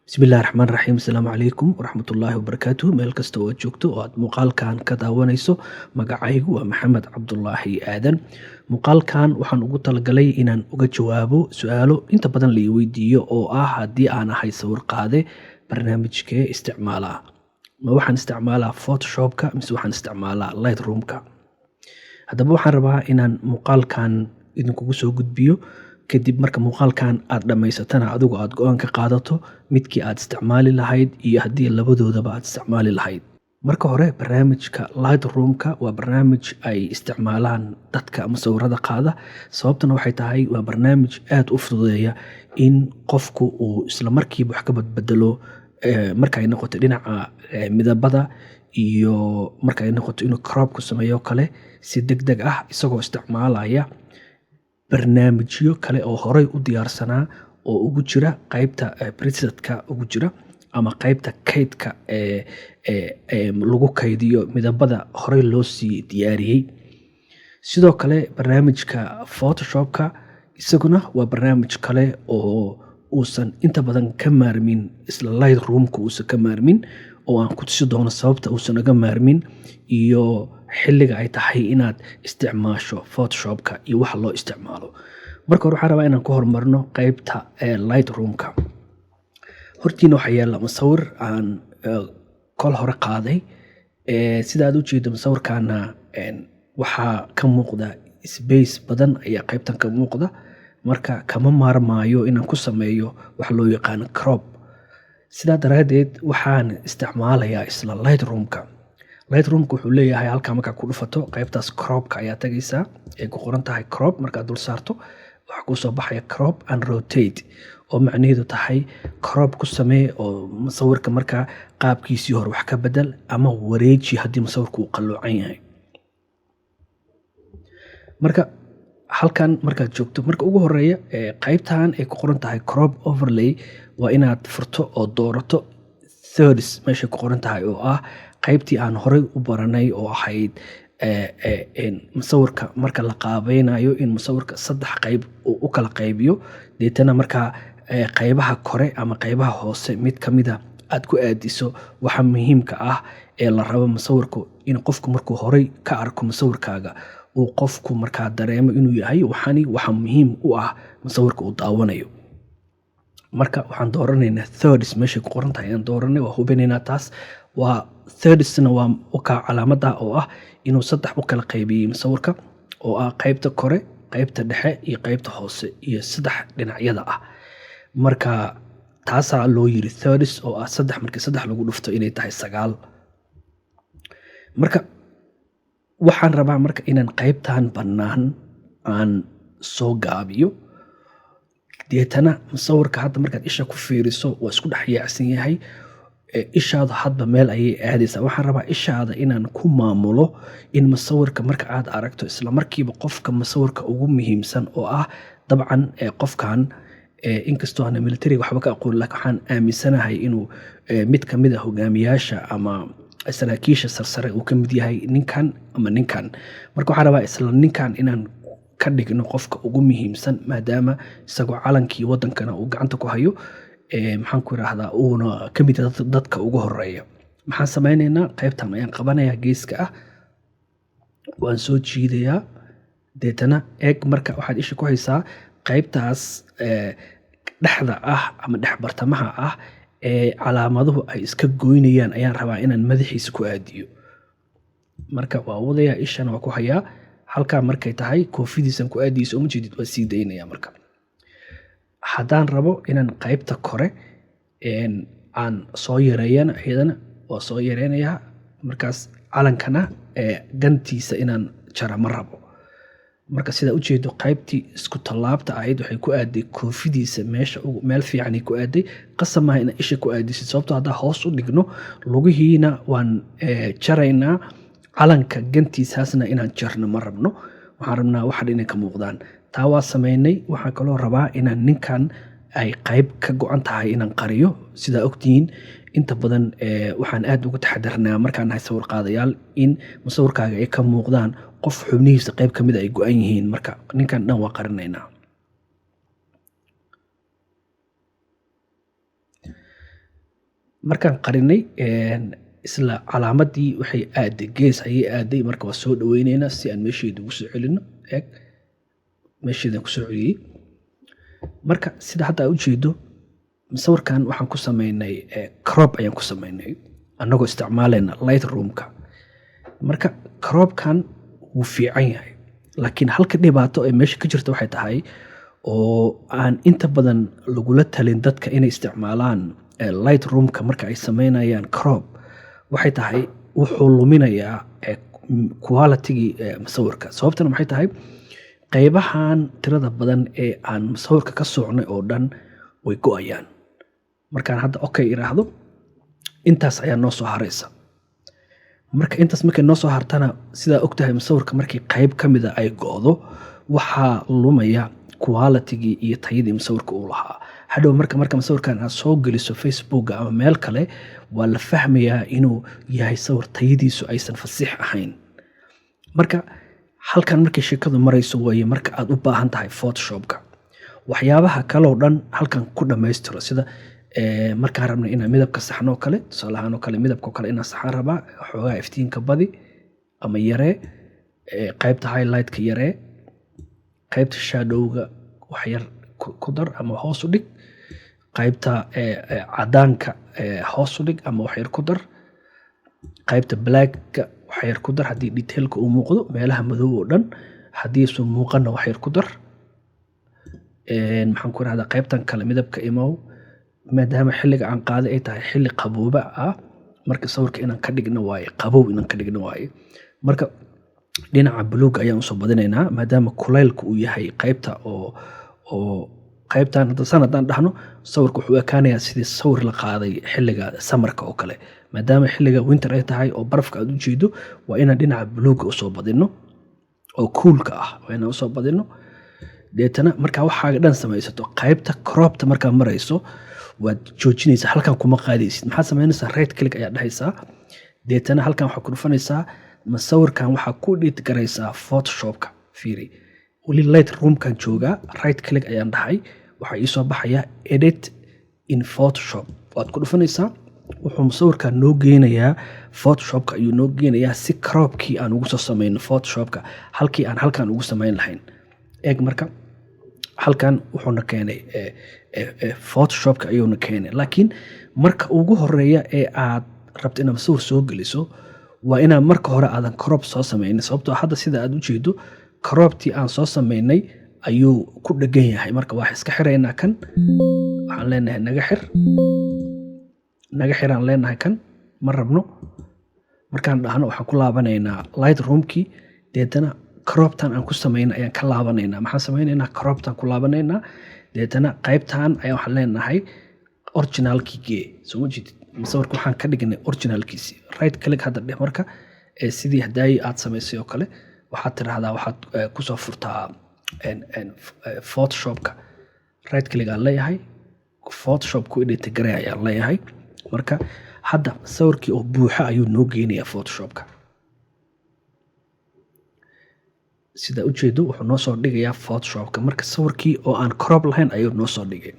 Bismillahi Raxmaani Raxiim. Asalaamu calaykum waraxmatullaahi wabarakaatuh. Meel kasta oo aad joogto oo aad muuqaalkan ka daawanayso, magacaygu waa Maxamed Cabdulaahi Aadan. Muuqaalkan waxaan ugu talagalay inaan uga jawaabo su-aalo inta badan la i weydiiyo oo ah haddii aan ahay sawir qaade barnaamijkee isticmaalaa. Ma waxaan isticmaalaa Photoshopka mise waxaan isticmaalaa Lightroomka. Haddaba waxaan rabaa inaan muuqaalkan idinkugu soo gudbiyo. Kadib marka muuqaalkan aad dhammaysatana adigu aad go-aan ka qaadato midkii aad isticmaali lahayd iyo haddii labadoodaba aad isticmaali lahayd. Marka hore, barnaamijka Lightroomka waa barnaamij ay isticmaalaan dadka musawirada qaada. Sababtuna waxay tahay waa barnaamij aad u fududeeya in qofku uu isla markiiba wax ka badbedelo marka ay noqoto dhinaca midabada iyo marka ay noqoto inuu crop ku sameeyo kale si degdeg ah isagoo isticmaalaya barnaamijyo kale oo horey u diyaarsanaa oo ugu jira qaybta presetka ugu jira ama qaybta kaydka lagu kaydiyo midabada horey loo sii diyaariyey. Sidoo kale barnaamijka Photoshopka isaguna waa barnaamij kale oo uusan inta badan ka maarmin isla Lightroomka uusan ka maarmin, oo aan ku tusi doono sababta uusan uga maarmin iyo xilliga ay tahay inaad isticmaasho Photoshopka iyo waxa loo isticmaalo. Marka hore waxaan rabaa inaan ku horumarno qaybta Lightroomka. Hortiina waxaa yaalla musawir aan kol hore qaaday. Sida aad u jeedo musawirkaana waxaa ka muuqda space badan ayaa qaybtan ka muuqda. Marka kama maarmaayo inaan ku sameeyo wax loo yaqaano crop. Sidaa daraaddeed waxaan isticmaalayaa isla Lightroomka. Lightroomka wuxuu leeyahay halkaa markaa ku dhufato qaybtaas cropka ayaa tagaysaa ee ku qoran tahay crop. Markaad dul saarto waxaa kuu soo baxaya crop and rotate, oo macnaheedu tahay crop ku samee oo musawirka markaa qaabkiisii hore wax ka bedel ama wareeji haddii musawirku uu qalloocan yahay. Marka halkan markaad joogto, marka ugu horeeya qaybtan ay ku qoran tahay crop overlay waa inaad furto oo doorato thirds meeshay ku qoran tahay, oo ah qaybtii aan horey u baranay oo ahayd musawirka marka la qaabaynayo in musawirka 3 qayb uu u kala qaybiyo. Deetana markaa qaybaha kore ama qaybaha hoose mid ka mida aad ku aadiso waxa muhiimka ah ee la rabo musawirku in qofku markuu horey ka arko musawirkaaga uu qofku markaa dareemo inuu yahay waxa muhiim u ah musawirka uu daawanayo. Marka waxaan dooranaynaa thirds meeshay ku qoran tahay aan dooranay, waa hubinaynaa taas. Waa thirdsna waa ka calaamada oo ah inuu 3 u kala qaybiyey musawirka, oo ah qaybta kore, qaybta dhexe iyo qaybta hoose iyo 3 dhinacyada ah. Marka taasaa loo yiri thirds oo ah 3 markii 3 lagu dhufto inay tahay 9. Marka waxaan rabaa marka inaan qaybtan bannaan aan soo gaabiyo. Deetana musawirka hadda markaad isha ku fiiriso waa isku dhex yaacsan yahay. Ishaada hadba meel ayay aadaysaa. Waxaan rabaa ishaada inaan ku maamulo in musawirka marka aad aragto isla markiiba qofka musawirka ugu muhiimsan oo ah dabcan qofkan inkastoo aan military waxba ka aqoon, laakiin waxaan aaminsanahay inuu mid ka mid ah hogaamiyaasha ama saraakiisha sarsare uu ka mid yahay ninkan ama ninkan. Marka waxaan rabaa isla ninkan inaan ka dhigno qofka ugu muhiimsan maadaama isagoo calankii wadankana uu gacanta ku hayo. Maxaan ku yiraahdaa uuna ka mid ah dadka ugu horeeya. Maxaan sameynaynaa? Qaybtan ayaan qabanayaa geeska ah, waan soo jiidayaa. Deetana eeg marka waxaad isha ku haysaa qaybtaas dhexda ah ama dhex bartamaha ah ee calaamaduhu ay iska goynayaan ayaan rabaa inaan madaxiisa ku aadiyo. Marka waa wadayaa, ishana waa ku hayaa. Halkaa markay tahay koofidiisan ku aadiyso uma jeedid, waa sii daynaya. Marka haddaan rabo inaan qaybta kore aan soo yareeyana iyadana waa soo yareynayaa. Markaas calankana gantiisa inaan jara ma rabo. Marka sidaa u jeedo qaybtii isku tallaabta ahayd waxay ku aaday koofidiisa meel fiican ay ku aaday. Qasab maaha inaad isha ku aadisid, sababtoo haddaa hoos u dhigno lugihiina waan jaraynaa. Calanka gantiisaasna inaan jarno ma rabno. Waxaan rabnaa waxa inay ka muuqdaan. Taa waa sameynay. Waxaan kaloo rabaa inaan ninkan ay qayb ka go'an tahay inaan qariyo. Sidaa ogtihiin inta badan waxaan aad uga taxadarnaa markaan nahay sawir qaadayaal in musawirkaaga ay ka muuqdaan qof xubnihiisa qayb ka mid ay go'an yihiin. Marka ninkan dhan waa qarinaynaa. markaan qarinay isla calaamadii waxay aaday gees ayay aaday, marka waa soo dhaweyneynaa si aan meesheeda ugu soo celino. eeg meesheedaan kusoo celiyey. marka sida hadda u jeedo sawirkan waxaan ku sameynay crop ayaan ku sameynay annagoo isticmaalayna Lightroom-ka. marka cropkan wuu fiican yahay, laakiin halka dhibaato ee meesha ka jirta waxay tahay oo aan inta badan lagula talin dadka inay isticmaalaan Lightroom-ka marka ay sameynayaan crop, waxay tahay wuxuu luminayaa quality-gii sawirka. sababtana maxay tahay qaybahan tirada badan ee aan sawirka ka soocnay oo dhan way go'ayaan. markaan hadda okay iraahdo intaas ayaa noo soo haraysa. marka intaas markay noo soo hartana sidaa ogtahay sawirka markii qayb ka mida ay go'do waxaa lumaya quality-gii iyo tayadii sawirka uu lahaa. hadhow marka sawirkan aad soo geliso Facebook ama meel kale waa la fahmayaa inuu yahay sawir tayadiisu aysan fasiix ahayn. marka halkan markay sheekadu marayso weeye marka aad u baahan tahay Photoshop-ka. waxyaabaha kale oo dhan halkan ku dhammaystiro, sida markaan rabno inaan midabka saxno kale, tusaale ahaan oo kale midabka kale inaan saxan rabaa, xoogaa iftiinka badi ama yaree, qaybta highlight-ka yaree, qaybta shadow-ga wax yar ku dar ama hoos u dhig, qaybta cadaanka hoos u dhig ama wax yar ku dar, qaybta black-ka wax yar ku dar haddii detailka uu muuqdo, meelaha madow oo dhan haddii isu muuqana wax yar ku dar. maxaan ku rahdaa qaybtan kale midabka imow, maadaama xilliga aan qaaday ay tahay xilli qabooba ah, marka sawirka inaan ka dhigno waaye qabow inaan ka dhigno waaye. marka dhinaca buluug ayaan usoo badinaynaa maadaama kulaylku uu yahay qaybta oo qaybtan hadda sanadaan dhahno sawirka wuxuu ekaanayaa sidii sawir la qaaday xilliga samarka oo kale. maadaama xilliga winter ay tahay oo barafka aad u jeedo waa inaan dhinaca buluuga usoo badino oo coolka ah waa inaan usoo badino. deetana markaa waxaaga dhan samaysato qaybta cropta markaa marayso waad joojinaysaa, halkan kuma qaadaysid. maxaad samaynaysaa right click ayaa dhahaysaa, deetana halkan waxaa ku dhufanaysaa sawirkan waxaa ku edit garaysaa Photoshop-ka. fiiri weli Lightroom-kan joogaa, right click ayaan dhahay, waxaa ii soo baxaya edit in Photoshop. waad ku dhufanaysaa, wuxuu sawirkan noo geynayaa Photoshop-ka ayuu noo geynayaa si cropkii aan ugu soo samayno Photoshop-ka halkii aan halkan ugu samayn lahayn. eeg marka halkan wuxuuna keenay Photoshop-ka ayuuna keenay, laakiin marka ugu horeeya ee aad rabto inaad sawir soo geliso waa inaad marka hore aadan crop soo samaynin, sababtoo hadda sida aad u jeedo croptii aan soo samaynay ayuu ku dhagan yahay. marka waxaan iska xiraynaa kan, waxaan leenahay naga xiraan leenahay kan ma rabno. markaan dhahno waxaan ku laabanaynaa Lightroom-kii, deetana croptan aan ku sameynay ayaan ka laabanaynaa. maxaan sameynaynaa croptan ku laabanaynaa, deetana qaybtan ayaan waxaan leenahay originalkii gee. soo ma jeedid sawirka waxaan ka dhignay originalkiisi. right click hadda dheh marka sidii hadaayi aad samaysay oo kale waxaad tiraahdaa waxaad kusoo furtaa Photoshop-ka. right click aan leeyahay, Photoshop ku edit garay ayaan leeyahay. marka hadda sawirkii oo buuxa ayuu noo geynayaa Photoshop-ka. sida u jeedo wuxuu noo soo dhigayaa Photoshop-ka. marka sawirkii oo aan crop lahayn ayuu noo soo dhigay.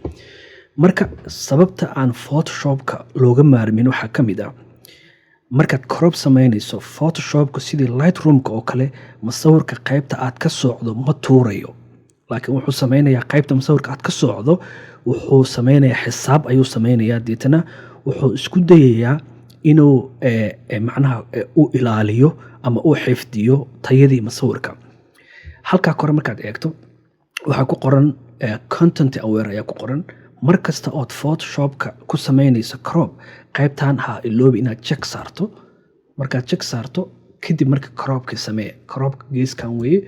marka sababta aan Photoshop-ka looga maarmin waxaa ka mid ah markaad crop samaynayso Photoshop-ka sidii Lightroom-ka oo kale masawirka qaybta aad ka soocdo ma tuurayo, laakiin wuxuu sameynayaa qaybta masawirka aad ka soocdo wuxuu sameynayaa xisaab ayuu sameynayaa, deetana wuxuu isku dayayaa inuu macnaha u ilaaliyo ama u xifdiyo tayadii masawirka. halkaa kore markaad eegto waxaa ku qoran content aware ayaa ku qoran. markasta ood Photoshop-ka ku samaynayso crop qaybtan ha iloobi inaad check saarto. markaad check saarto kadib marka cropka samee, cropka geeskan weeye.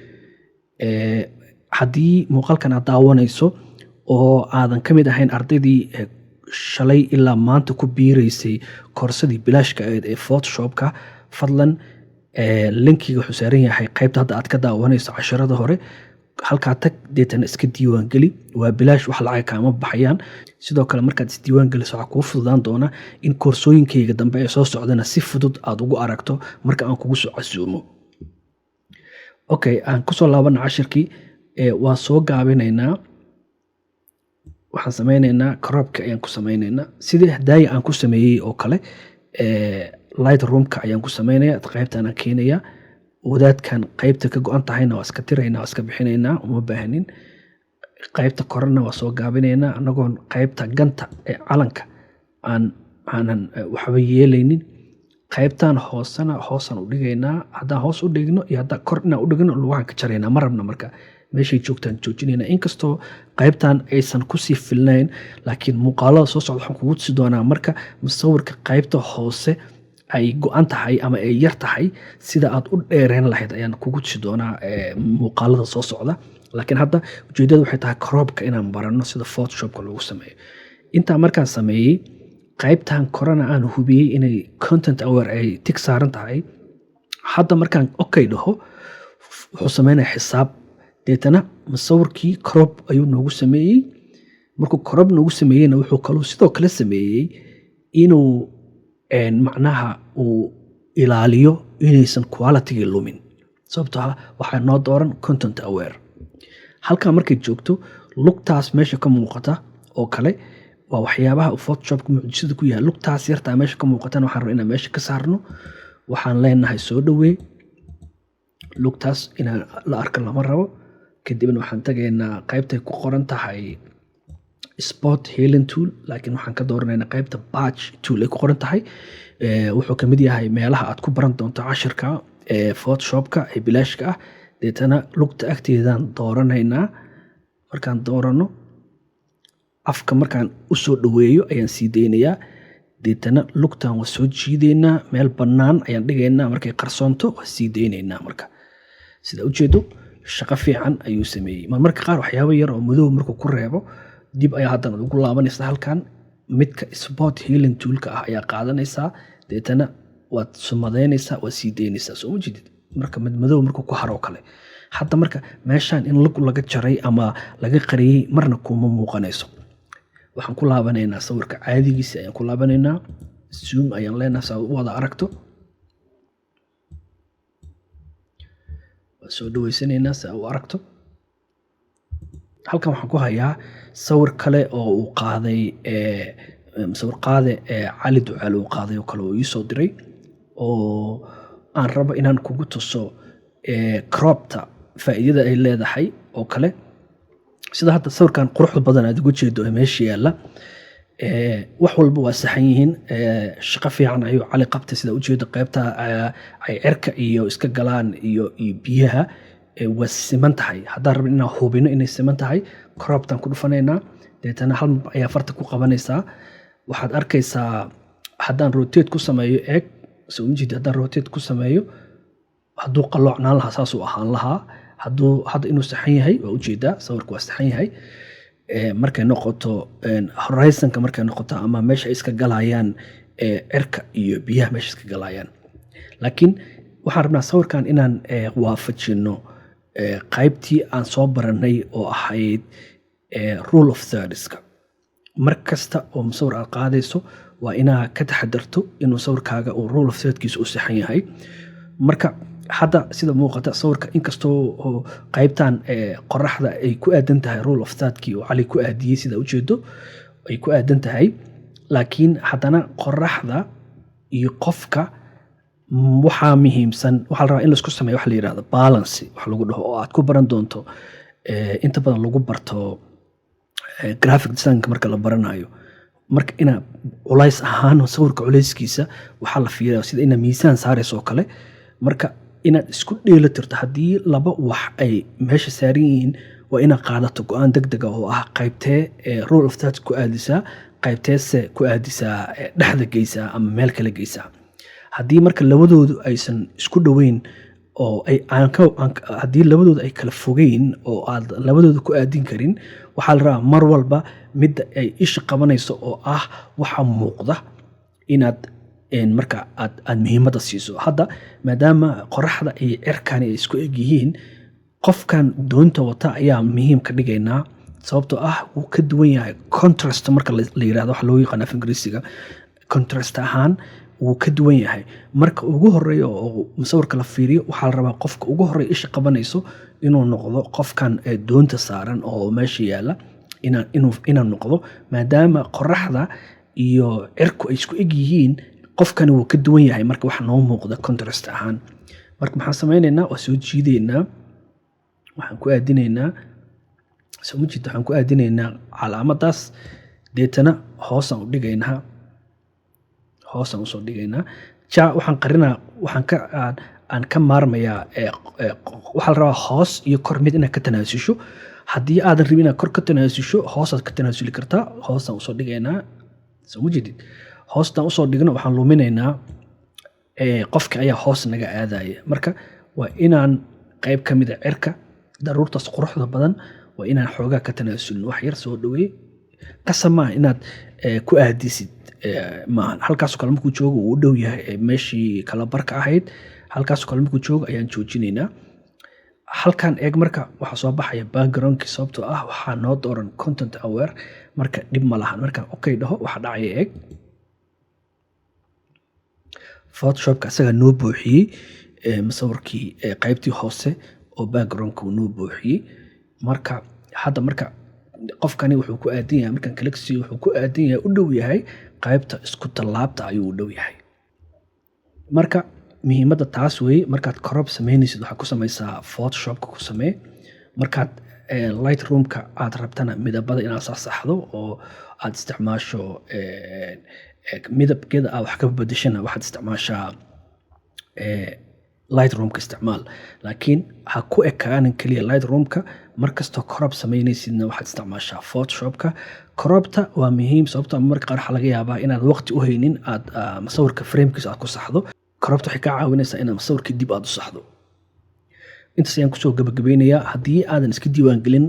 haddii muuqaalkan aad daawanayso oo aadan ka mid ahayn ardaydii shalay ilaa maanta ku biiraysay koorsadii bilaashka ahayd ee Photoshop-ka, fadlan linkiga wuxuu saaran yahay qaybta hadda aad ka daawanayso casharada hore. halkaa tag deetana iska diiwaan geli, waa bilaash, wax lacag kaama baxayaan. sidoo kale markaad isdiiwaan geliso waxaa kuu fududaan doona in koorsooyinkayga dambe ee soo socdana si fudud aad ugu aragto marka aan kugu soo casuumo. okay aan kusoo laabana cashirkii. waan soo gaabinaynaa waxaan sameyneynaa cropka ayaan ku sameyneynaa sidii hadaaya aan ku sameeyey oo kale light roomka ayaan ku sameynaya qaybtaan aan keenaya wadaadkan qaybta ka go-an tahayna waa iska tiraynaa waa iska bixinaynaa uma baahnin qaybta korena waa soo gaabinaynaa anagoon qaybta ganta ee calanka aanan waxba yeelaynin qaybtan hoosaan u dhigaynaa haddaan hoos u dhigno iyo haddaan kor inaan u dhigno lugahan ka jaraynaa ma rabna marka meeshay joogtaan joojinaynaa inkastoo qaybtan aysan kusii filnayn laakiin muuqaalada soo socda waxaan kugu tusi doonaa marka musawirka qaybta hoose ay go-an tahay ama ay yar tahay sida aad u dheereen lahayd ayaan kugu tusi doonaa muuqaalada soo socda laakiin hadda ujeedada waxay tahay cropka inaan barano sida photoshopka lagu sameeyo intaa markaan sameeyey qaybtan korana aan hubiyey inay content aware ay tig saaran tahay hadda markaan okay dhaho wuxuu sameynaya xisaab deetana musawirkii crop ayuu noogu sameeyey markuu crop noogu sameeyeyna wuxuu kaloo sidoo kale sameeyey inuu macnaha uu ilaaliyo inaysan qualitygii lumin sababtoo ah waxaa noo dooran content aware halkaa markay joogto lugtaas meesha ka muuqata oo kale waa waxyaabaha uu photoshopka mucjisada ku yahay lugtaas yartaa meesha ka muuqatana waxaan rabaa inaan meesha ka saarno waxaan leenahay soo dhaweey lugtaas inaan la arko lama rabo kadibna waxaan tagaynaa qaybtay ku qoran tahay spot healing tool laakiin waxaan ka dooranaynaa qaybta batch tool ay ku qoran tahay wuxuu kamid yahay meelaha aad ku baran doonto cashirka photoshopka ee bilaashka ah deetana lugta agteedaan dooranaynaa markaan doorano afka markaan usoo dhaweeyo ayaan sii daynayaa deetana lugtan waa soo jiidaynaa meel bannaan ayaan dhigaynaa markay qarsoonto waa sii daynaynaa marka sida ujeedo shaqo fiican ayuu sameeyey marmarka qaar waxyaabo yar oo madow markuu ku reebo dib ayaa haddana ugu laabanaysa halkan midka spot healing toolka ah ayaa qaadanaysaa deetana waad sumadaynaysaa waad sii daynaysaa soo ma jeedid marka madow markuu ku haro kale hadda marka meeshaan in lug laga jaray ama laga qariyey marna kuma muuqanayso waxaan ku laabanaynaa sawirka caadigiisa ayaan ku laabanaynaa zoom ayaan leenahay saa u wada aragto waa soo dhaweysanaynaa saa u aragto halkan waxaan ku hayaa sawir kale oo uu qaaday sawir qaade cali ducaale uu qaaday oo kale oo ii soo diray oo aan rabo inaan kugu tuso cropta faa'iidada ay leedahay oo kale sida hadda sawirkan quruxda badan aad ugu jeedo meesha yaalla wax walba waa saxan yihiin shaqo fiican ayuu cali qabtay sida ujeedo qaybta ay cirka iyo iska galaan iyo biyaha waa siman tahay haddaan rabin inaan hubino inay siman tahay croptan ku dhufanaynaa deetana hal mar ayaa farta ku qabanaysaa waxaad arkaysaa haddaan rotate ku sameeyo eeg soo ujeedi haddaan rotate ku sameeyo hadduu qalloocnaan lahaa saasuu ahaan lahaa hadda inuu saxan yahay waa ujeedaa sawirka waa saxan yahay markay noqoto horizonka markay noqoto ama meesha ay iska galayaan cirka iyo biyaha meesha iska galayaan laakiin waxaan rabnaa sawirkan inaan waafajino qaybtii aan soo baranay oo ahayd rule of thirdska mar kasta oo musawir aad qaadayso waa inaa ka taxadarto inuu sawirkaaga uu rule of thirdkiisa u saxan yahay marka hadda sida muuqata sawirka inkastoo qaybtan qoraxda ay ku aadan tahay rule of thirdkii oo cali ku aadiyey sida ujeedo ay ku aadan tahay laakiin haddana qoraxda iyo qofka waxaa muhiimsan waxaa la rabaa in laisku sameeyo wax la yidhahdo balance wax lagu dhaho oo aad ku baran doonto inta badan lagu barto graphic designka marka la baranayo marka inaa culays ahaan sawirka culayskiisa waxaa la fiiriyaa sida inaa miisaan saarayso oo kale marka inaad isku dheeli tirto haddii laba wax ay meesha saaran yihiin waa inaad qaadato go-aan degdega oo ah qaybtee rule of third ku aadisaa qaybteese ku aadisaa dhexda geysaa ama meel kale geysaa haddii marka labadoodu aysan isku dhoweyn oo haddii labadooda ay kala fogeyn oo aad labadooda ku aadin karin waxaa la rabaa mar walba midda ay isha qabanayso oo ah waxa muuqda inaad marka aad muhiimadda siiso hadda maadaama qoraxda iyo cirkani ay isku eg yihiin qofkan doonta wata ayaa muhiim ka dhigaynaa sababtoo ah wuu ka duwan yahay contrast marka la yirahdo waxa loo yaqaan af ingiriisiga contrast ahaan wuu ka duwan yahay marka ugu horeeya oo musawirka la fiiriyo waxaa la rabaa qofka ugu horeeya isha qabanayso inuu noqdo qofkan doonta saaran oo meesha yaalla inaan noqdo, maadaama qoraxda iyo cirku ay isku eg yihiin, qofkani wuu ka duwan yahay marka waxa noo muuqda contrast ahaan. Marka maxaan sameynaynaa, waa soo jiidaynaa, waxaan ku aadinaynaa calaamadaas, deetana hoosaan usoo dhigaynaa. Waxaan ka maarmayaa, waxaa la rabaa hoos iyo kor mid inaad ka tanaasusho. Haddii aadan rabin inaad kor ka tanaasusho, hoosaad ka tanaasuli kartaa. Hoosaan usoo dhigaynaa, soo ma jeedid. Hoostaan usoo dhigno waxaan luminaynaa, qofka ayaa hoos naga aadaya. Marka waa inaan qayb ka mid a cirka, daruurtaas quruxda badan, waa inaan xoogaa ka tanaasulno. Wax yar soo dhaweey, qasab maaha inaad ku aadisid, maahan. Halkaasoo kale markuu joogo uu u dhow yahay meeshii kala barka ahayd, halkaasoo kale markuu joogo ayaan joojinaynaa. Halkan eeg, marka waxaa soo baxaya backgroundkii, sababtoo ah waxaa noo dooran content aware. Marka dhib ma lahan. Markaan okay dhaho, waxa dhacaya eeg, Photoshopka asaga noo buuxiyey musawirkii qaybtii hoose oo backgroundka uu noo buuxiyey. Marka hadda qofkani wuxuu ku aadan yahay, markaan kala siiyo wuxuu ku aadan yahay, u dhow yahay qaybta isku tallaabta ayuu u dhow yahay. Marka muhiimadda taas weeye. Markaad crop samaynaysid, waxaad ku samaysaa Photoshopka ku samee. Markaad Lightroomka aad rabtana midabada inaad saxsaxdo oo aad isticmaasho midabkeeda aad wax ka bedeshana, waxaad isticmaashaa Lightroomka isticmaal. Laakiin ha ku ekaanin keliya Lightroomka. Markastoo crop samaynaysidna waxaad isticmaashaa Photoshopka. Cropta waa muhiim, sababtoo marka qaar waxaa laga yaabaa inaad waqti u haynin aad musawirka framekiisa aad ku saxdo. Cropta waxay kaa caawinaysaa inaad musawirka dib aad u saxdo. Intaas ayaan kusoo gabagabeynayaa. Haddii aadan iska diiwaangelin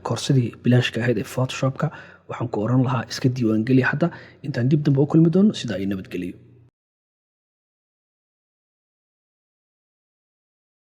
koorsadii bilaashka ahayd ee Photoshopka, waxaan ku oran lahaa iska diiwaangeli hadda. Intaan dib dambe u kulmi doono, sidaa ay nabadgeliyo.